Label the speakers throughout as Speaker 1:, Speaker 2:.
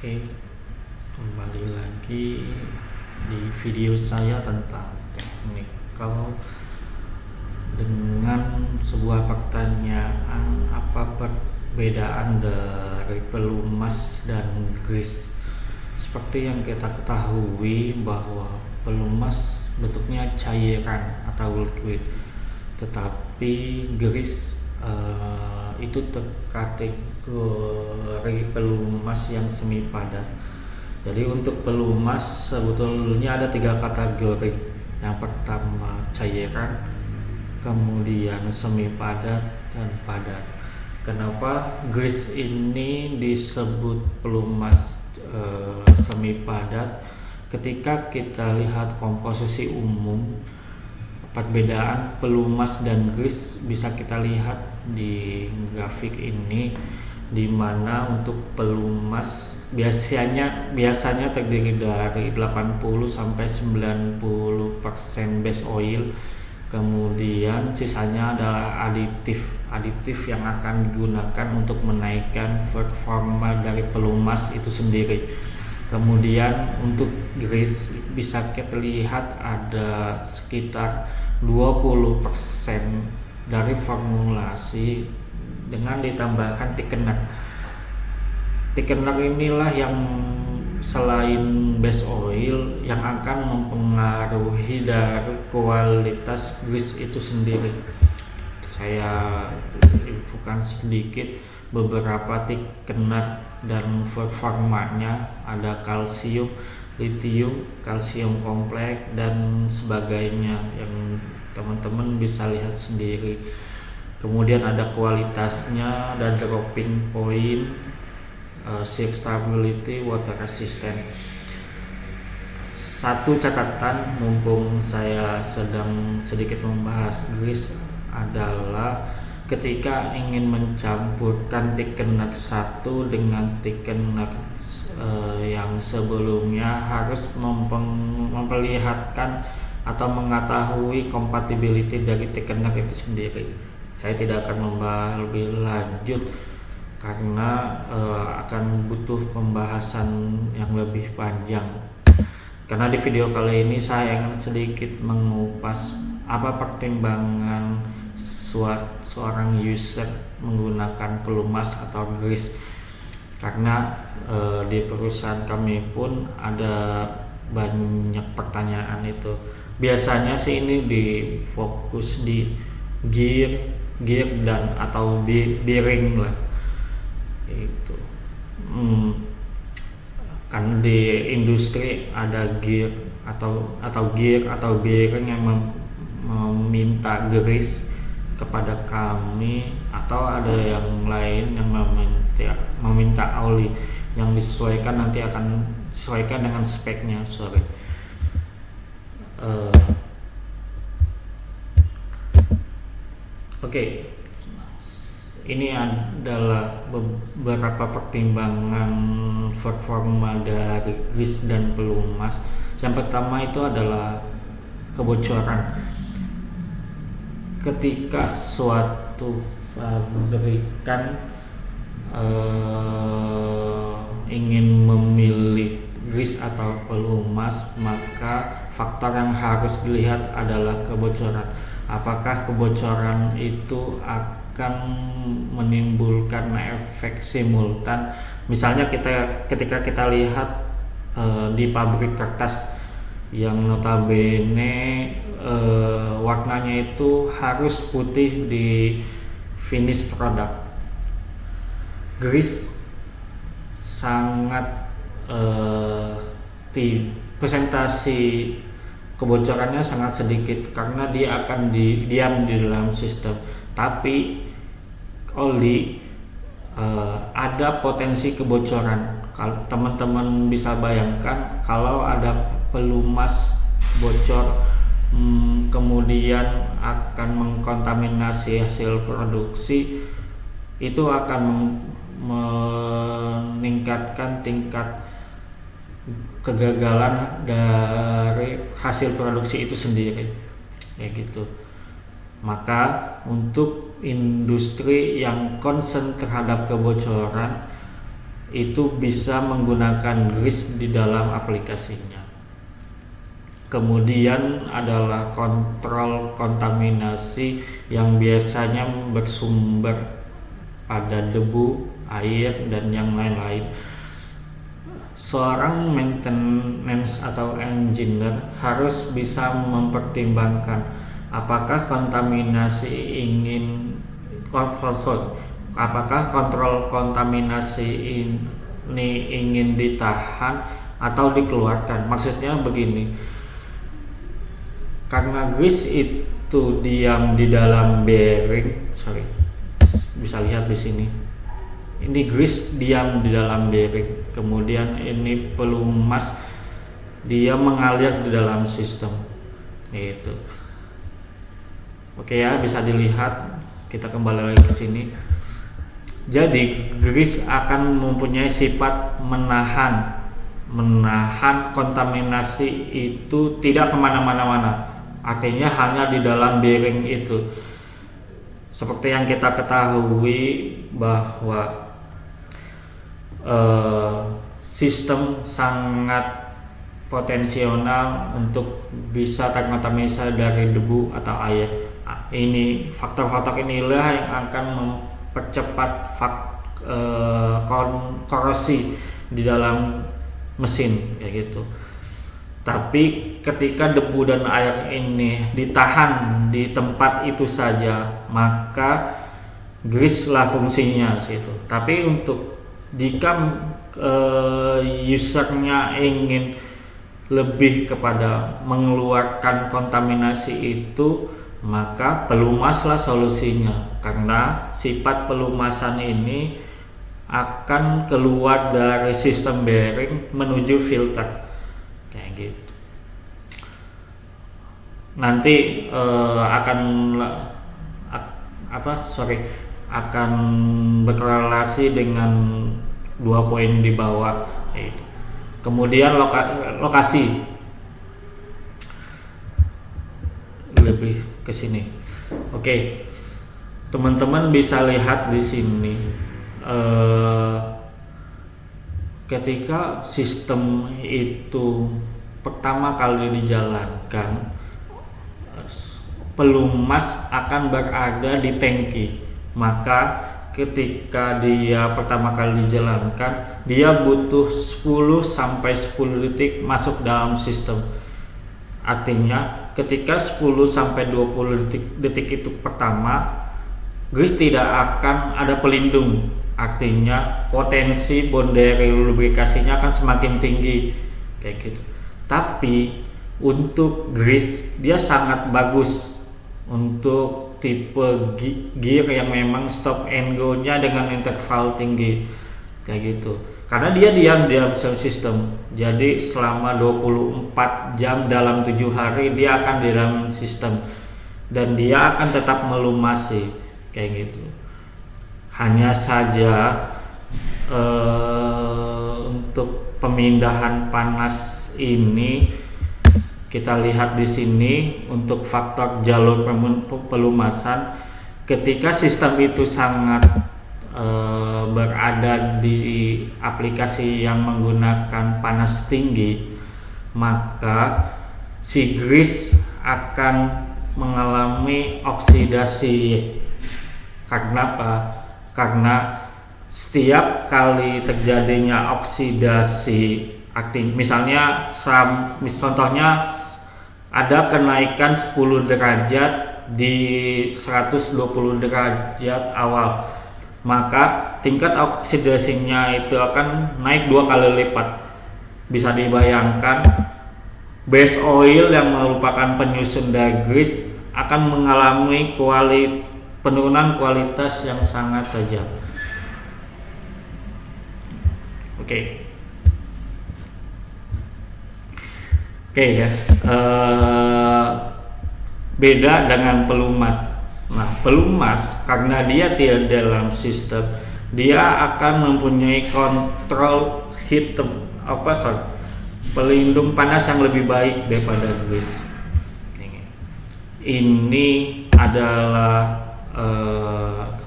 Speaker 1: Oke, kembali lagi di video saya tentang teknik. Kalau dengan sebuah pertanyaan, apa perbedaan dari pelumas dan grease? Seperti yang kita ketahui bahwa pelumas bentuknya cairan atau liquid, tetapi grease itu kategori pelumas yang semi padat. Jadi untuk pelumas sebetulnya ada 3 kategori. Yang pertama cairan, kemudian semi padat, dan padat. Kenapa grease ini disebut pelumas semi padat? Ketika kita lihat komposisi umum, perbedaan pelumas dan grease bisa kita lihat di grafik ini, di mana untuk pelumas biasanya terdiri dari 80 sampai 90% base oil, kemudian sisanya adalah aditif yang akan digunakan untuk menaikkan performa dari pelumas itu sendiri. Kemudian untuk grease bisa kita lihat ada sekitar 20% dari formulasi dengan ditambahkan thickener. Thickener inilah yang selain base oil yang akan mempengaruhi dari kualitas grease itu sendiri. Saya infokan sedikit beberapa thickener dan performanya, ada kalsium, litium, kalsium kompleks, dan sebagainya yang teman-teman bisa lihat sendiri. Kemudian ada kualitasnya, ada dropping point, shear stability, water resistant. Satu catatan mumpung saya sedang sedikit membahas grease adalah ketika ingin mencampurkan thickener satu dengan thickener yang sebelumnya, harus memperlihatkan atau mengetahui compatibility dari thickener itu sendiri. Saya tidak akan membahas lebih lanjut karena akan butuh pembahasan yang lebih panjang. Karena di video kali ini saya ingin sedikit mengupas apa pertimbangan seorang user menggunakan pelumas atau grease. Karena di perusahaan kami pun ada banyak pertanyaan itu. Biasanya sih ini difokus di gear dan atau bearing lah. Itu kan di industri ada gear atau bearing yang meminta grease kepada kami, atau ada yang lain yang meminta oli yang disesuaikan, nanti akan disesuaikan dengan speknya. Oke. Ini adalah beberapa pertimbangan performa dari grease dan pelumas. Yang pertama itu adalah kebocoran. Ketika suatu pabrikan ingin memilih grease atau pelumas, maka faktor yang harus dilihat adalah kebocoran. Apakah kebocoran itu akan menimbulkan efek simultan? Misalnya ketika kita lihat di pabrik kertas yang notabene warnanya itu harus putih di finish produk, grease sangat presentasi kebocorannya sangat sedikit karena dia akan diam di dalam sistem. Tapi oli ada potensi kebocoran. Kalau teman-teman bisa bayangkan, kalau ada pelumas bocor, kemudian akan mengkontaminasi hasil produksi, itu akan meningkatkan tingkat kegagalan dari hasil produksi itu sendiri, kayak gitu. Maka untuk industri yang concern terhadap kebocoran, itu bisa menggunakan grease di dalam aplikasinya. Kemudian adalah kontrol kontaminasi yang biasanya bersumber pada debu, air, dan yang lain-lain. Seorang maintenance atau engineer harus bisa mempertimbangkan apakah apakah kontrol kontaminasi ini ingin ditahan atau dikeluarkan. Maksudnya begini, karena grease itu diam di dalam bearing, bisa lihat di sini. Ini grease diam di dalam bearing, kemudian ini pelumas dia mengalir di dalam sistem. Itu. Oke ya, bisa dilihat. Kita kembali lagi ke sini. Jadi grease akan mempunyai sifat menahan kontaminasi itu tidak kemana-mana. Artinya hanya di dalam bearing itu. Seperti yang kita ketahui bahwa sistem sangat potensial untuk bisa terkontaminasi dari debu atau air. Ini faktor-faktor inilah yang akan mempercepat korosi di dalam mesin, kayak gitu. Tapi ketika debu dan air ini ditahan di tempat itu saja, maka grease lah fungsinya situ. Tapi jika usernya ingin lebih kepada mengeluarkan kontaminasi itu, maka pelumaslah solusinya, karena sifat pelumasan ini akan keluar dari sistem bearing menuju filter, kayak gitu. Nanti akan berkorelasi dengan 2 poin di bawah, yaitu. Kemudian lokasi lebih ke sini. Oke, teman-teman bisa lihat di sini ketika sistem itu pertama kali dijalankan, pelumas akan berada di tangki. Maka ketika dia pertama kali dijalankan, dia butuh 10-10 detik masuk dalam sistem. Artinya ketika 10-20 detik itu pertama, grease tidak akan ada pelindung. Artinya potensi bondary lubrikasinya akan semakin tinggi, kayak gitu. Tapi untuk grease dia sangat bagus untuk tipe gear yang memang stop and go nya dengan interval tinggi, kayak gitu. Karena dia diam di dalam sistem, jadi selama 24 jam dalam 7 hari dia akan di dalam sistem, dan dia akan tetap melumasi, kayak gitu. Hanya saja untuk pemindahan panas ini kita lihat di sini untuk faktor jalur pelumasan. Ketika sistem itu sangat berada di aplikasi yang menggunakan panas tinggi, maka si grease akan mengalami oksidasi. Karena apa? Karena setiap kali terjadinya oksidasi, misalnya contohnya ada kenaikan 10 derajat di 120 derajat awal, maka tingkat oksidasinya itu akan naik 2 kali lipat. Bisa dibayangkan base oil yang merupakan penyusun dari grease akan mengalami penurunan kualitas yang sangat tajam. Oke ya, beda dengan pelumas. Nah, pelumas karena dia tidak dalam sistem, dia akan mempunyai kontrol pelindung panas yang lebih baik daripada grease. Ini adalah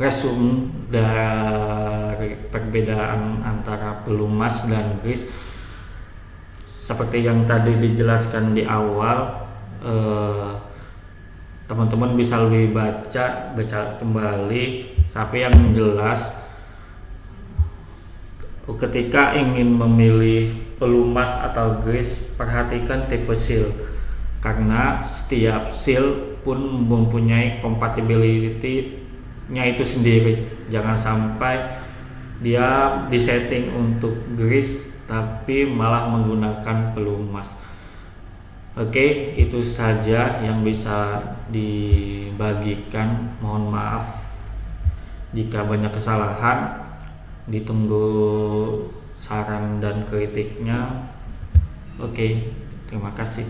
Speaker 1: resume dari perbedaan antara pelumas dan grease, seperti yang tadi dijelaskan di awal, teman-teman bisa lebih baca kembali. Tapi yang jelas, ketika ingin memilih pelumas atau grease, perhatikan tipe seal, karena setiap seal pun mempunyai compatibility-nya itu sendiri. Jangan sampai dia disetting untuk grease tapi malah menggunakan pelumas. Oke, itu saja yang bisa dibagikan. Mohon maaf jika banyak kesalahan. Ditunggu saran dan kritiknya. Oke, terima kasih.